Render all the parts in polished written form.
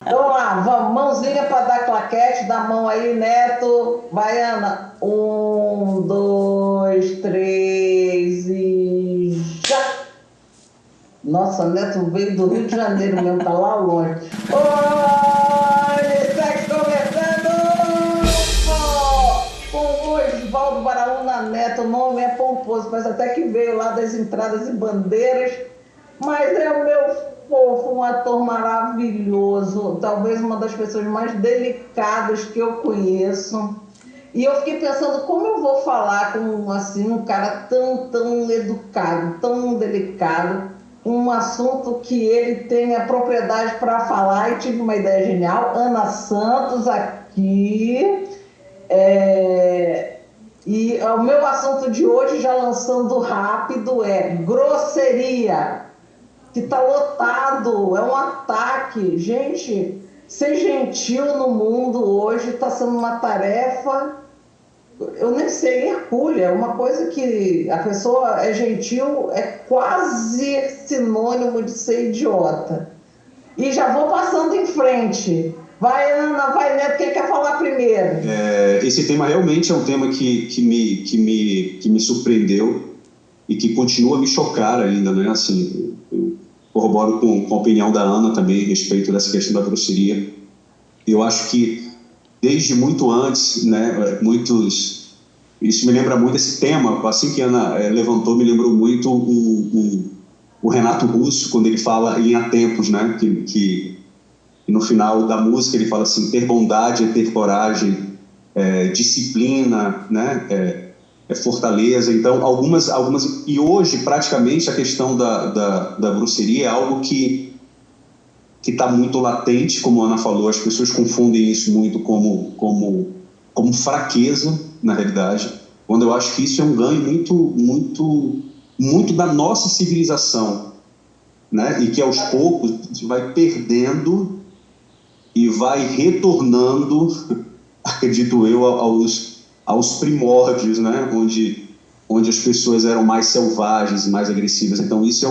Vamos lá, vamos, mãozinha para dar claquete, dá mão aí, Neto. Vai, Ana. 1, 2, 3 e já! Nossa, Neto veio do Rio de Janeiro mesmo, tá lá longe. Oi, Sex conversando! Com o Osvaldo Baraúna Neto, o nome é pomposo, mas até que veio lá das entradas e bandeiras. Mas é o meu fofo, um ator maravilhoso, talvez uma das pessoas mais delicadas que eu conheço. E eu fiquei pensando como eu vou falar com assim, um cara tão educado, tão delicado, um assunto que ele tem a propriedade para falar, e tive uma ideia genial. Ana Santos aqui. E o meu assunto de hoje, já lançando rápido, é grosseria, que está lotado, é um ataque. Gente, ser gentil no mundo hoje está sendo uma tarefa, eu nem sei, hercúlea, uma coisa que a pessoa é gentil, é quase sinônimo de ser idiota. E já vou passando em frente. Vai, Ana, vai, Neto, quem quer falar primeiro? Esse tema realmente é um tema que me surpreendeu e que continua a me chocar ainda, né? Assim, eu corroboro com a opinião da Ana também a respeito dessa questão da grosseria. Eu acho que desde muito antes, né, isso me lembra muito esse tema, assim que a Ana levantou, me lembrou muito o Renato Russo, quando ele fala em Há Tempos, né, que no final da música ele fala assim: ter bondade é ter coragem, disciplina, né, fortaleza. Então, algumas e hoje praticamente a questão da grosseria é algo que está muito latente, como a Ana falou. As pessoas confundem isso muito como fraqueza, na realidade, quando eu acho que isso é um ganho muito da nossa civilização, né? E que aos poucos a gente vai perdendo e vai retornando, acredito eu, aos primórdios, né? Onde as pessoas eram mais selvagens, mais agressivas. Então isso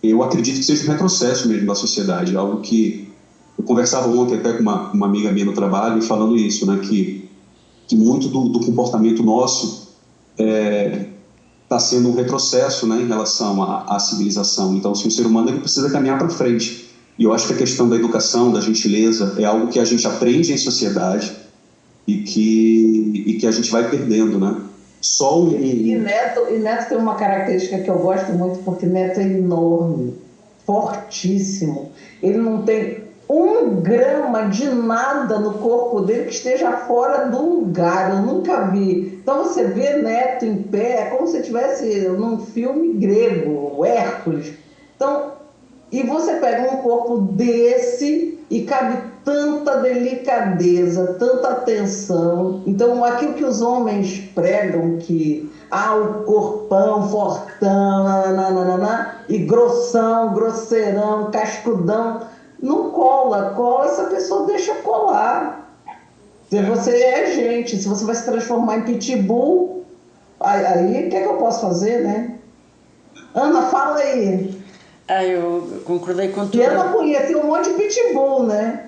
eu acredito que seja um retrocesso mesmo da sociedade, algo que eu conversava ontem até com uma amiga minha no trabalho falando isso, né? Que muito do comportamento nosso está sendo um retrocesso, né, em relação à civilização. Então, assim, o ser humano ele precisa caminhar para frente. E eu acho que a questão da educação, da gentileza, é algo que a gente aprende em sociedade e que a gente vai perdendo, né? Só um... E Neto tem uma característica que eu gosto muito, porque Neto é enorme, fortíssimo. Ele não tem 1 grama de nada no corpo dele que esteja fora do lugar. Eu nunca vi. Então você vê Neto em pé, é como se estivesse num filme grego, o Hércules. Então, e você pega um corpo desse e cabe tanta delicadeza, tanta atenção. Então, aquilo que os homens pregam, que o corpão, fortão, nananana, e grossão, grosseirão, cascudão, não cola, essa pessoa deixa colar. Se você é gente, se você vai se transformar em pitbull, aí o que é que eu posso fazer, né? Ana, fala aí. Eu concordei com tudo. E ela conhece um monte de pitbull, né?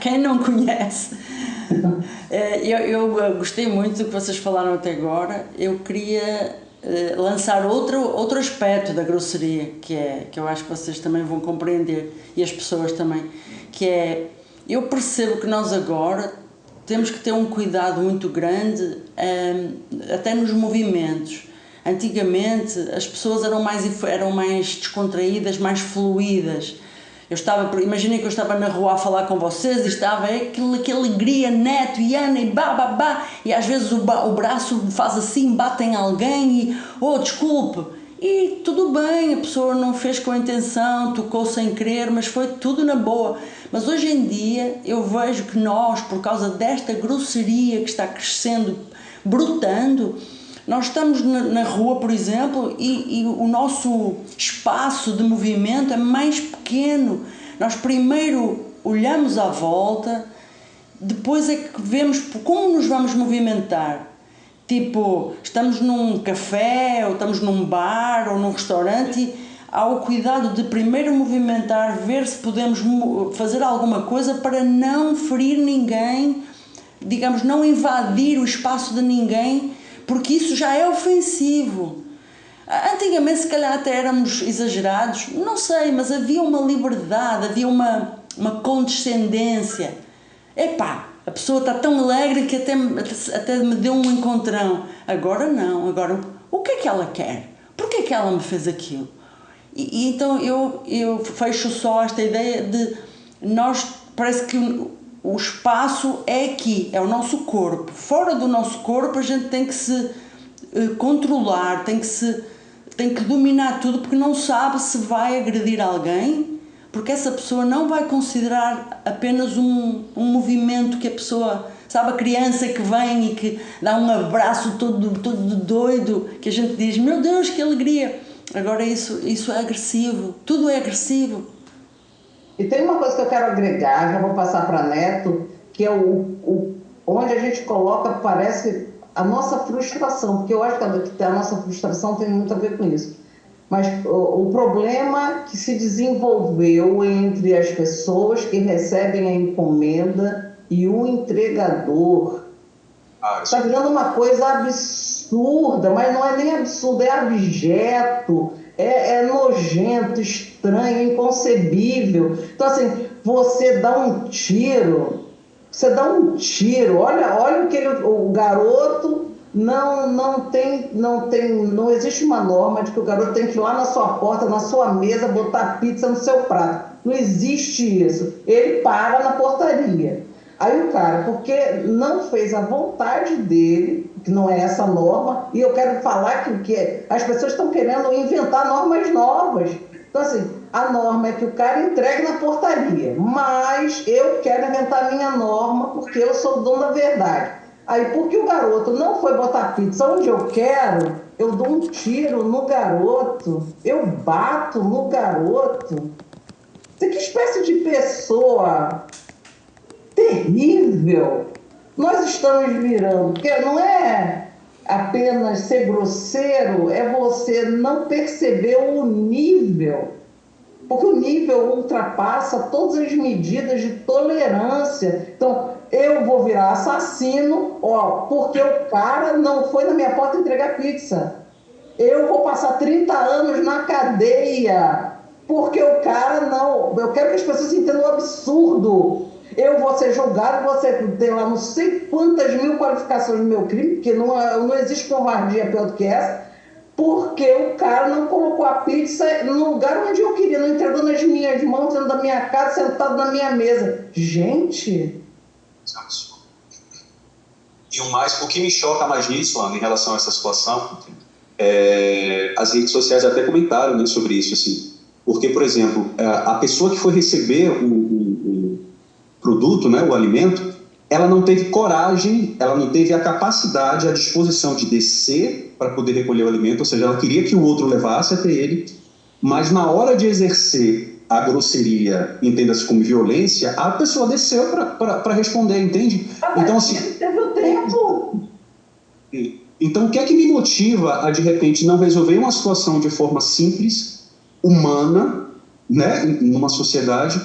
Quem não conhece? Eu gostei muito do que vocês falaram até agora. Eu queria lançar outro aspecto da grosseria, que eu acho que vocês também vão compreender, e as pessoas também, que é, eu percebo que nós agora temos que ter um cuidado muito grande, até nos movimentos. Antigamente as pessoas eram mais descontraídas, mais fluídas. Imaginem que eu estava na rua a falar com vocês e estava que alegria, Neto e Ana e babá, e às vezes o braço faz assim, bate em alguém e, desculpe, e tudo bem, a pessoa não fez com a intenção, tocou sem querer, mas foi tudo na boa. Mas hoje em dia eu vejo que nós, por causa desta grosseria que está crescendo, brotando, nós estamos na rua, por exemplo, e o nosso espaço de movimento é mais pequeno. Nós primeiro olhamos à volta, depois é que vemos como nos vamos movimentar. Tipo, estamos num café, ou estamos num bar, ou num restaurante, e há o cuidado de primeiro movimentar, ver se podemos fazer alguma coisa para não ferir ninguém, digamos, não invadir o espaço de ninguém, porque isso já é ofensivo. Antigamente, se calhar, até éramos exagerados, não sei, mas havia uma liberdade, havia uma condescendência. A pessoa está tão alegre que até me deu um encontrão. Agora não, agora o que é que ela quer? Porquê é que ela me fez aquilo? E então eu fecho só esta ideia de nós, parece que o espaço é aqui, é o nosso corpo. Fora do nosso corpo a gente tem que se controlar, tem que dominar tudo, porque não sabe se vai agredir alguém, porque essa pessoa não vai considerar apenas um movimento que a pessoa, sabe, a criança que vem e que dá um abraço todo doido, que a gente diz, meu Deus, que alegria. Agora isso é agressivo, tudo é agressivo. E tem uma coisa que eu quero agregar, já vou passar para Neto, que é onde a gente coloca, parece, a nossa frustração, porque eu acho que a nossa frustração tem muito a ver com isso. Mas o problema que se desenvolveu entre as pessoas que recebem a encomenda e o entregador está virando uma coisa absurda, mas não é nem absurdo, é abjeto, é nojento, estranho, inconcebível. Então, assim, você dá um tiro, olha o que o garoto não existe uma norma de que o garoto tem que ir lá na sua porta, na sua mesa, botar pizza no seu prato. Não existe isso. Ele para na portaria. Aí o cara, porque não fez a vontade dele, que não é essa norma, e eu quero falar que as pessoas estão querendo inventar normas novas. Então, assim, a norma é que o cara entregue na portaria, mas eu quero inventar a minha norma porque eu sou o dono da verdade. Aí, porque o garoto não foi botar pizza onde eu quero, eu dou um tiro no garoto, eu bato no garoto. Que espécie de pessoa terrível nós estamos virando? Porque não é apenas ser grosseiro, é você não perceber o nível. Porque o nível ultrapassa todas as medidas de tolerância. Então, eu vou virar assassino, porque o cara não foi na minha porta entregar pizza. Eu vou passar 30 anos na cadeia, porque o cara não... Eu quero que as pessoas entendam o absurdo. Eu vou ser julgado, você tem lá não sei quantas mil qualificações no meu crime, porque não existe covardia pior do que essa, porque o cara não colocou a pizza no lugar onde eu queria, não entregou nas minhas mãos, dentro da minha casa, sentado na minha mesa. Gente... E o que me choca mais nisso, Ana, em relação a essa situação, as redes sociais até comentaram, né, sobre isso, assim, porque, por exemplo, a pessoa que foi receber o produto, né, o alimento, ela não teve coragem, ela não teve a capacidade, a disposição de descer para poder recolher o alimento, ou seja, ela queria que o outro levasse até ele, mas na hora de exercer a grosseria, entenda-se como violência, a pessoa desceu para responder, entende? Então, assim... Teve o tempo. Então, o que é que me motiva a, de repente, não resolver uma situação de forma simples, humana, né, numa sociedade,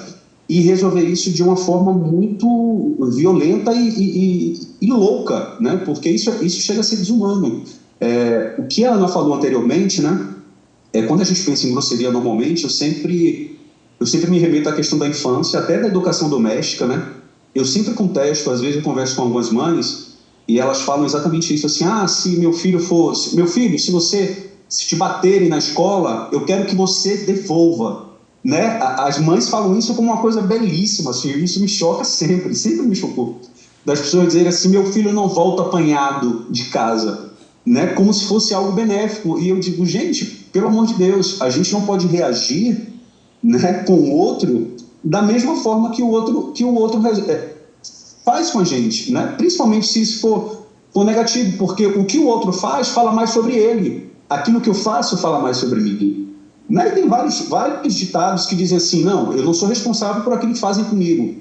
e resolver isso de uma forma muito violenta e louca, né? Porque isso chega a ser desumano. O que a Ana falou anteriormente, né? Quando a gente pensa em grosseria normalmente, eu sempre me remeto à questão da infância, até da educação doméstica, né? Eu sempre contesto, às vezes eu converso com algumas mães e elas falam exatamente isso, assim, se meu filho, se te baterem na escola, eu quero que você devolva, né? As mães falam isso como uma coisa belíssima, assim, isso me choca sempre me chocou, das pessoas dizerem assim, meu filho não volta apanhado de casa, né? Como se fosse algo benéfico, e eu digo, gente, pelo amor de Deus, a gente não pode reagir, né, com o outro da mesma forma que o outro faz com a gente, né? Principalmente se isso for negativo, porque o que o outro faz fala mais sobre ele, aquilo que eu faço fala mais sobre mim, né? E tem vários ditados que dizem assim, não, eu não sou responsável por aquilo que fazem comigo,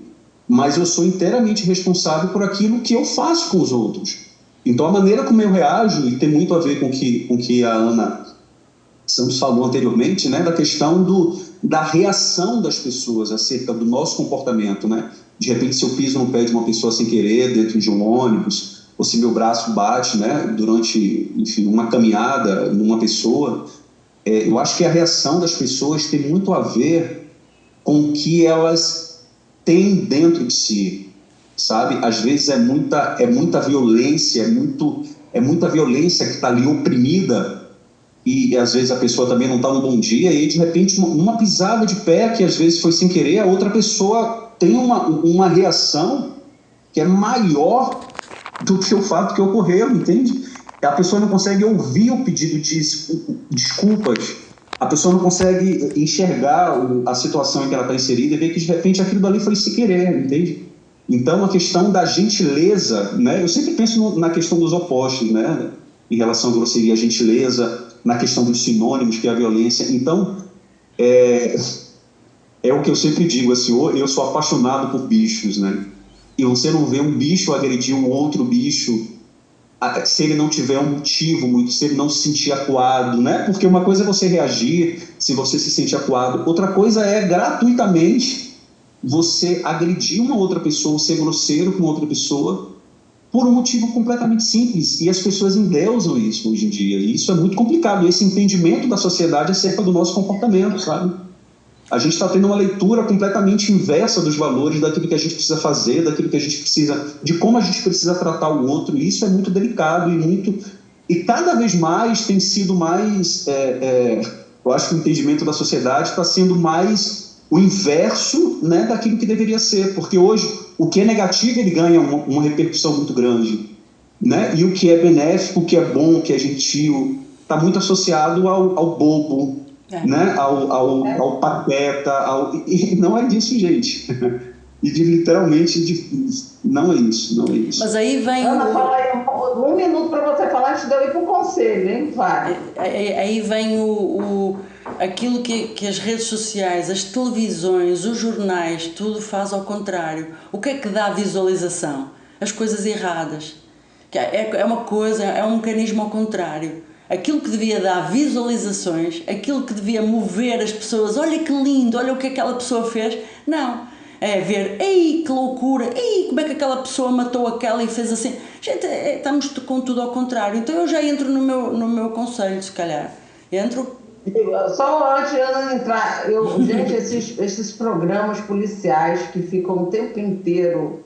mas eu sou inteiramente responsável por aquilo que eu faço com os outros. Então a maneira como eu reajo, e tem muito a ver com que a Ana Santos falou anteriormente, né, da questão da reação das pessoas acerca do nosso comportamento, né? De repente, se eu piso no pé de uma pessoa sem querer dentro de um ônibus, ou se meu braço bate, né, durante, enfim, uma caminhada numa pessoa, eu acho que a reação das pessoas tem muito a ver com o que elas têm dentro de si, sabe? Às vezes é muita violência, é muita violência que está ali oprimida, e às vezes a pessoa também não está num bom dia, e de repente uma pisada de pé que às vezes foi sem querer, a outra pessoa tem uma reação que é maior do que o fato que ocorreu, entende? A pessoa não consegue ouvir o pedido de desculpas, a pessoa não consegue enxergar a situação em que ela está inserida e ver que de repente aquilo dali foi sem querer, entende? Então a questão da gentileza, né? Eu sempre penso na questão dos opostos, né? Em relação à grosseria, a gentileza, na questão dos sinônimos, que é a violência. Então, é o que eu sempre digo, assim, eu sou apaixonado por bichos, né? E você não vê um bicho agredir um outro bicho se ele não tiver um motivo, se ele não se sentir acuado, né? Porque uma coisa é você reagir se você se sente acuado, outra coisa é gratuitamente você agredir uma outra pessoa, ser grosseiro com outra pessoa, por um motivo completamente simples, e as pessoas endeusam isso hoje em dia, e isso é muito complicado, esse entendimento da sociedade acerca do nosso comportamento, sabe? A gente está tendo uma leitura completamente inversa dos valores, daquilo que a gente precisa fazer, daquilo que a gente precisa, de como a gente precisa tratar o outro, e isso é muito delicado e cada vez mais tem sido mais, eu acho que o entendimento da sociedade está sendo mais o inverso, né, daquilo que deveria ser, porque hoje o que é negativo ele ganha uma repercussão muito grande, né? E o que é benéfico, o que é bom, o que é gentil, está muito associado ao bobo, né? Ao pateta, e não é disso, gente. e de literalmente não é isso, não é isso. Mas aí vem Ana, fala aí um minuto para você falar antes de eu ir para o conselho, hein? Vai. Aí vem aquilo que as redes sociais, as televisões, os jornais, tudo faz ao contrário. O que é que dá visualização? As coisas erradas. É uma coisa, é um mecanismo ao contrário. Aquilo que devia dar visualizações, aquilo que devia mover as pessoas, olha que lindo, olha o que aquela pessoa fez, não. É ver, ei, que loucura, ei, como é que aquela pessoa matou aquela e fez assim. Gente, estamos com tudo ao contrário. Então eu já entro no meu conselho, se calhar. Entro. Só antes de eu entrar, gente, esses programas policiais que ficam o tempo inteiro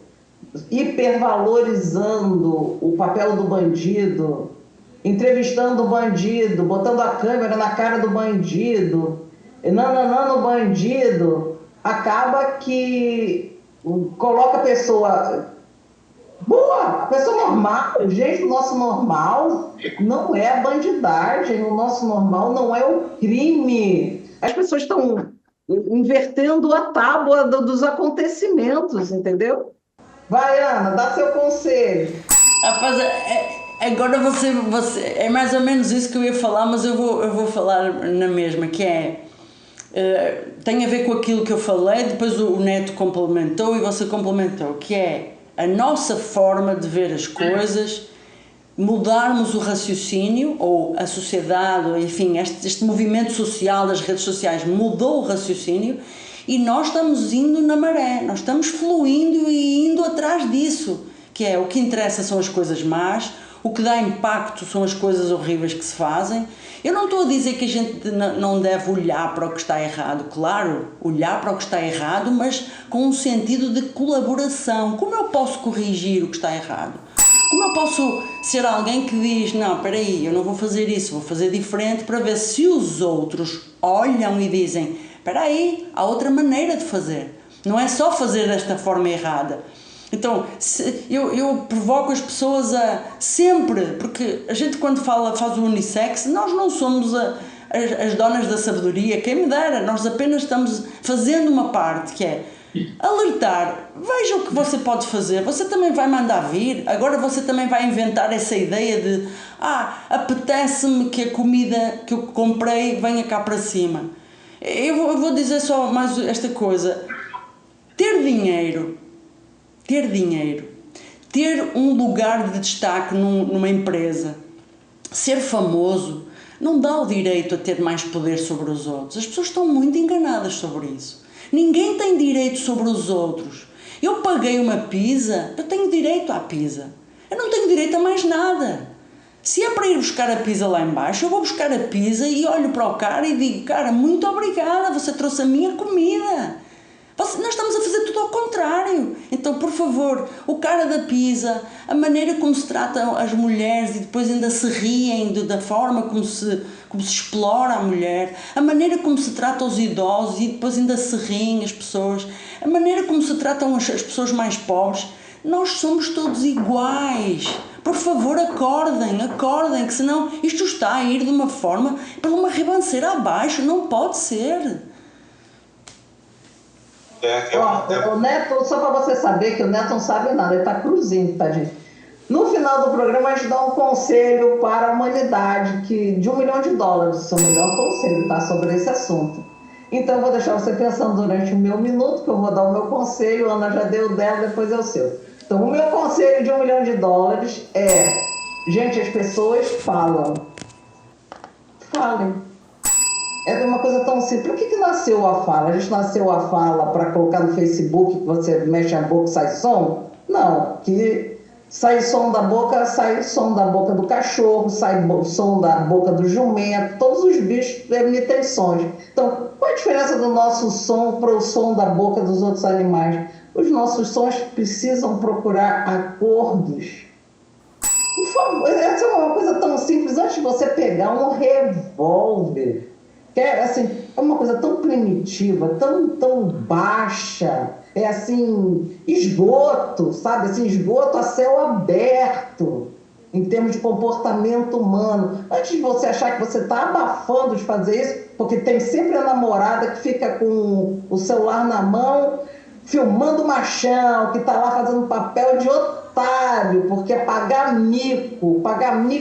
hipervalorizando o papel do bandido, entrevistando o bandido, botando a câmera na cara do bandido, nananã no bandido, acaba que coloca a pessoa boa, a pessoa normal. Gente, o nosso normal não é a bandidagem, o nosso normal não é o crime. As pessoas estão invertendo a tábua dos acontecimentos, entendeu? Vai, Ana, dá seu conselho. Rapaz, agora você, é mais ou menos isso que eu ia falar, mas eu vou falar na mesma, que tem a ver com aquilo que eu falei, depois o Neto complementou e você complementou, que é a nossa forma de ver as coisas, mudarmos o raciocínio, ou a sociedade, ou, enfim, este movimento social das redes sociais mudou o raciocínio e nós estamos indo na maré, nós estamos fluindo e indo atrás disso, que é o que interessa são as coisas más, o que dá impacto são as coisas horríveis que se fazem. Eu não estou a dizer que a gente não deve olhar para o que está errado, claro, olhar para o que está errado, mas com um sentido de colaboração. Como eu posso corrigir o que está errado? Como eu posso ser alguém que diz, não, espera aí, eu não vou fazer isso, vou fazer diferente, para ver se os outros olham e dizem, espera aí, há outra maneira de fazer. Não é só fazer desta forma errada. Então, eu provoco as pessoas a sempre, porque a gente quando faz o unissex, nós não somos as donas da sabedoria, quem me dera, nós apenas estamos fazendo uma parte, que é alertar, veja o que você pode fazer, você também vai mandar vir, agora você também vai inventar essa ideia de, apetece-me que a comida que eu comprei venha cá para cima. Eu vou dizer só mais esta coisa, ter dinheiro, ter um lugar de destaque numa empresa, ser famoso, não dá o direito a ter mais poder sobre os outros. As pessoas estão muito enganadas sobre isso. Ninguém tem direito sobre os outros. Eu paguei uma pizza, eu tenho direito à pizza. Eu não tenho direito a mais nada. Se é para ir buscar a pizza lá embaixo, eu vou buscar a pizza e olho para o cara e digo, cara, muito obrigada, você trouxe a minha comida. Nós estamos a fazer tudo ao contrário. Então, por favor, o cara da pizza, a maneira como se tratam as mulheres e depois ainda se riem da forma como se explora a mulher, a maneira como se trata os idosos e depois ainda se riem as pessoas, a maneira como se tratam as pessoas mais pobres, nós somos todos iguais. Por favor, acordem, que senão isto está a ir de uma forma para uma ribanceira abaixo, não pode ser. O Neto, só para você saber que o Neto não sabe nada, ele está cruzinho, tadinho. No final do programa, a gente dá um conselho para a humanidade, de $1 milhão, o seu melhor conselho, tá? Sobre esse assunto. Então, eu vou deixar você pensando durante o meu minuto, que eu vou dar o meu conselho, a Ana já deu o dela, depois é o seu. Então, o meu conselho de $1 milhão é, gente, as pessoas falem. É uma coisa tão simples. Por que nasceu a fala? A gente nasceu a fala para colocar no Facebook, que você mexe a boca e sai som? Não, que sai som da boca do cachorro, sai som da boca do jumento, todos os bichos emitem sons. Então, qual a diferença do nosso som para o som da boca dos outros animais? Os nossos sons precisam procurar acordos. Por favor, essa é uma coisa tão simples. Antes de você pegar um revólver, que é, assim, é uma coisa tão primitiva, tão baixa, é assim, esgoto, sabe? Assim, esgoto a céu aberto, em termos de comportamento humano. Antes de você achar que você está abafando de fazer isso, porque tem sempre a namorada que fica com o celular na mão, filmando o machão, que está lá fazendo papel de otário, porque é pagar mico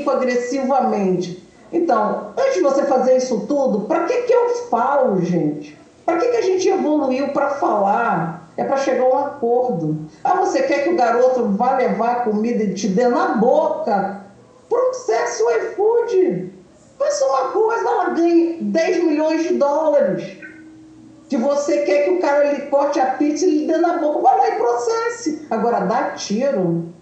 agressivamente. Então, antes de você fazer isso tudo, para que eu falo, gente? Para que a gente evoluiu para falar? É para chegar a um acordo. Ah, você quer que o garoto vá levar a comida e te dê na boca? Processe o iFood. Faça uma coisa, ela ganhe 10 milhões de dólares. Que você quer que o cara lhe corte a pizza e lhe dê na boca, vai lá e processe. Agora, dá tiro.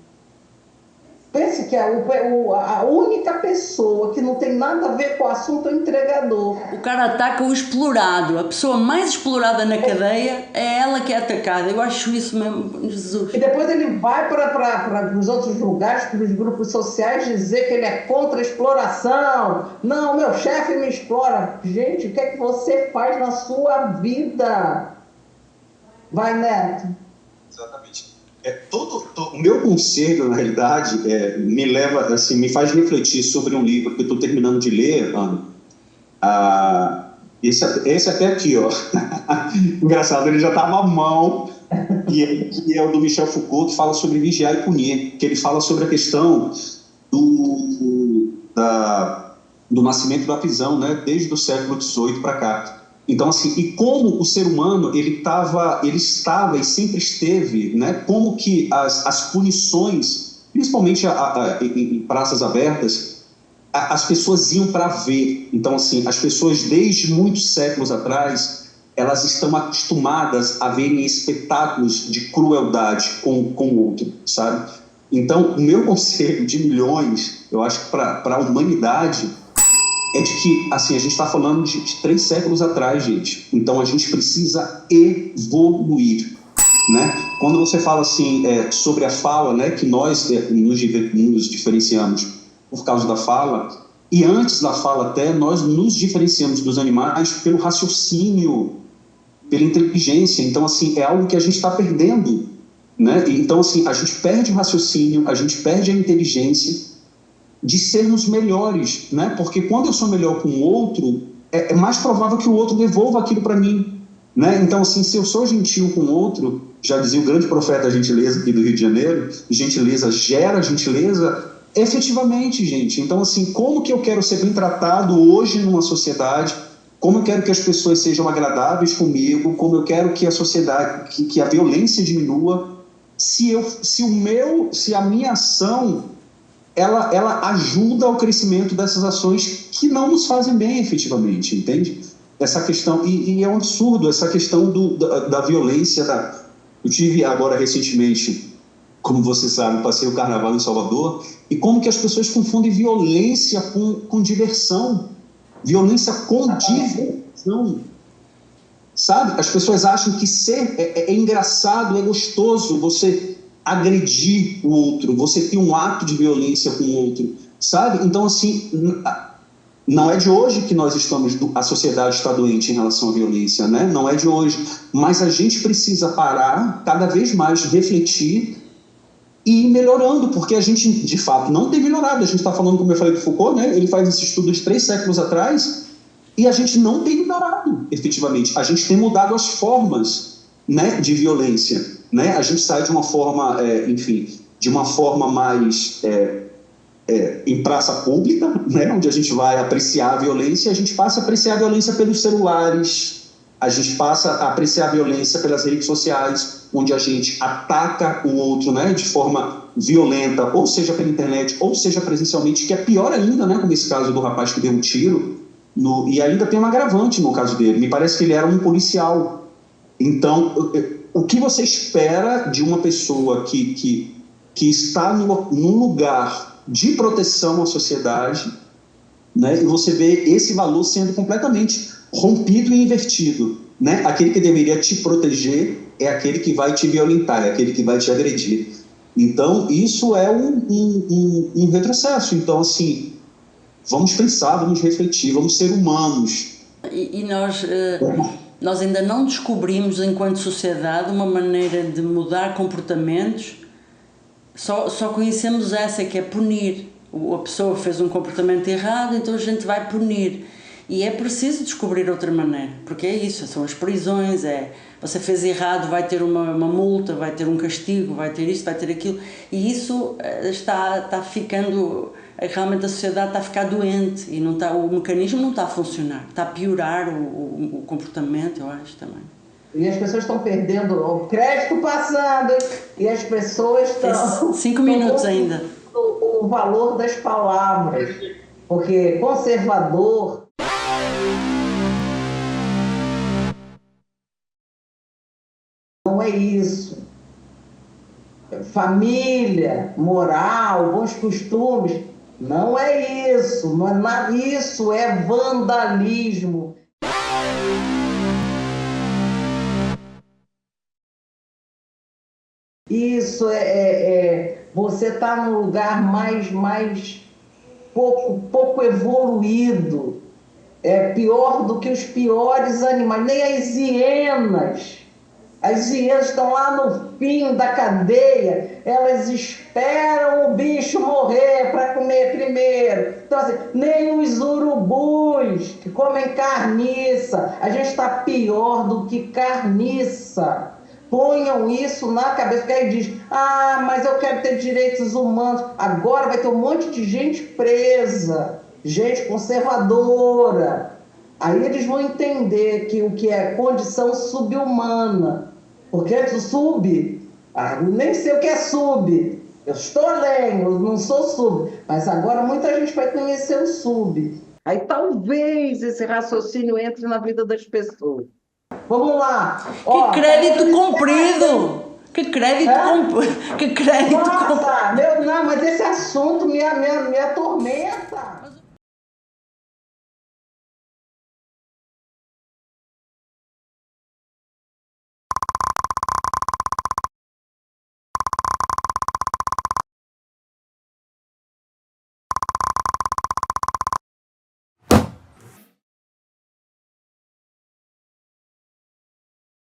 Pense que a única pessoa que não tem nada a ver com o assunto é o entregador. O cara ataca o explorado. A pessoa mais explorada na cadeia é ela que é atacada. Eu acho isso mesmo, Jesus. E depois ele vai para os outros lugares, para os grupos sociais, dizer que ele é contra a exploração. Não, meu chefe me explora. Gente, o que é que você faz na sua vida? Vai, Neto. Exatamente. O meu conselho, na realidade, me leva, assim, me faz refletir sobre um livro que eu estou terminando de ler, Ana. Esse até aqui, ó. Engraçado, ele já está na mão, e é o do Michel Foucault, que fala sobre vigiar e punir, que ele fala sobre a questão do nascimento da prisão, né, desde o século XVIII para cá. Então, assim, e como o ser humano, ele estava e sempre esteve, né, como que as punições, principalmente em praças abertas, as pessoas iam para ver. Então, assim, as pessoas, desde muitos séculos atrás, elas estão acostumadas a verem espetáculos de crueldade com o outro, sabe? Então, o meu conselho de milhões, eu acho que para a humanidade, é de que, assim, a gente está falando de 3 séculos atrás, gente. Então, a gente precisa evoluir, né? Quando você fala, assim, sobre a fala, né, que nós nos diferenciamos por causa da fala, e antes da fala até, nós nos diferenciamos dos animais pelo raciocínio, pela inteligência. Então, assim, é algo que a gente está perdendo, né? Então, assim, a gente perde o raciocínio, a gente perde a inteligência de sermos melhores, né? Porque quando eu sou melhor com o outro, é mais provável que o outro devolva aquilo para mim, né? Então, assim, se eu sou gentil com o outro, já dizia o grande profeta da gentileza aqui do Rio de Janeiro, gentileza gera gentileza, efetivamente, gente. Então, assim, como que eu quero ser bem tratado hoje numa sociedade? Como eu quero que as pessoas sejam agradáveis comigo? Como eu quero que a sociedade, que a violência diminua? Se a minha ação ela ajuda ao crescimento dessas ações que não nos fazem bem efetivamente, entende? Essa questão, e é um absurdo, essa questão da violência. Eu tive agora recentemente, como você sabe, passei o carnaval em Salvador, e como que as pessoas confundem violência com diversão, violência com diversão, sabe? As pessoas acham que ser é engraçado, é gostoso, você agredir o outro, você tem um ato de violência com o outro, sabe? Então, assim, não é de hoje que a sociedade está doente em relação à violência, né? Não é de hoje, mas a gente precisa parar, cada vez mais refletir e ir melhorando, porque a gente, de fato, não tem melhorado. A gente está falando, como eu falei do Foucault, né? Ele faz esse estudo de 3 séculos atrás, e a gente não tem melhorado, efetivamente. A gente tem mudado as formas, né, de violência, né? A gente sai de uma forma, de uma forma mais em praça pública, né, onde a gente vai apreciar a violência, a gente passa a apreciar a violência pelos celulares, a gente passa a apreciar a violência pelas redes sociais, onde a gente ataca o outro, né, de forma violenta, ou seja pela internet, ou seja presencialmente, que é pior ainda, né, como esse caso do rapaz que deu um tiro, e ainda tem um agravante no caso dele. Me parece que ele era um policial. Então, o que você espera de uma pessoa que está num lugar de proteção à sociedade, né, e você vê esse valor sendo completamente rompido e invertido, né? Aquele que deveria te proteger é aquele que vai te violentar, é aquele que vai te agredir. Então, isso é um retrocesso. Então, assim, vamos pensar, vamos refletir, vamos ser humanos. E nós ainda não descobrimos, enquanto sociedade, uma maneira de mudar comportamentos. Só conhecemos essa, que é punir. A pessoa fez um comportamento errado, então a gente vai punir. E é preciso descobrir outra maneira, porque é isso, são as prisões, você fez errado, vai ter uma multa, vai ter um castigo, vai ter isto, vai ter aquilo, e isso está ficando, realmente a sociedade está a ficar doente, e não está, o mecanismo não está a funcionar, está a piorar o comportamento, eu acho também. E as pessoas estão perdendo o crédito passando, e as pessoas estão... 5 minutos ainda. O valor das palavras, porque conservador não é isso. Família, moral, bons costumes, não é isso. Não é nada, isso é vandalismo. Isso você está num lugar mais pouco evoluído. É pior do que os piores animais, nem as hienas. As hienas estão lá no fim da cadeia, elas esperam o bicho morrer para comer primeiro. Então, assim, nem os urubus que comem carniça, a gente está pior do que carniça. Ponham isso na cabeça, porque aí diz, mas eu quero ter direitos humanos. Agora vai ter um monte de gente presa, gente conservadora. Aí eles vão entender que o que é condição subhumana. Porque antes o sub, nem sei o que é sub. Eu estou além, eu não sou sub. Mas agora muita gente vai conhecer o sub. Aí talvez esse raciocínio entre na vida das pessoas. Vamos lá. Que crédito comprido! Que crédito comprido! Que crédito comprido! Nossa, não, mas esse assunto me atormenta.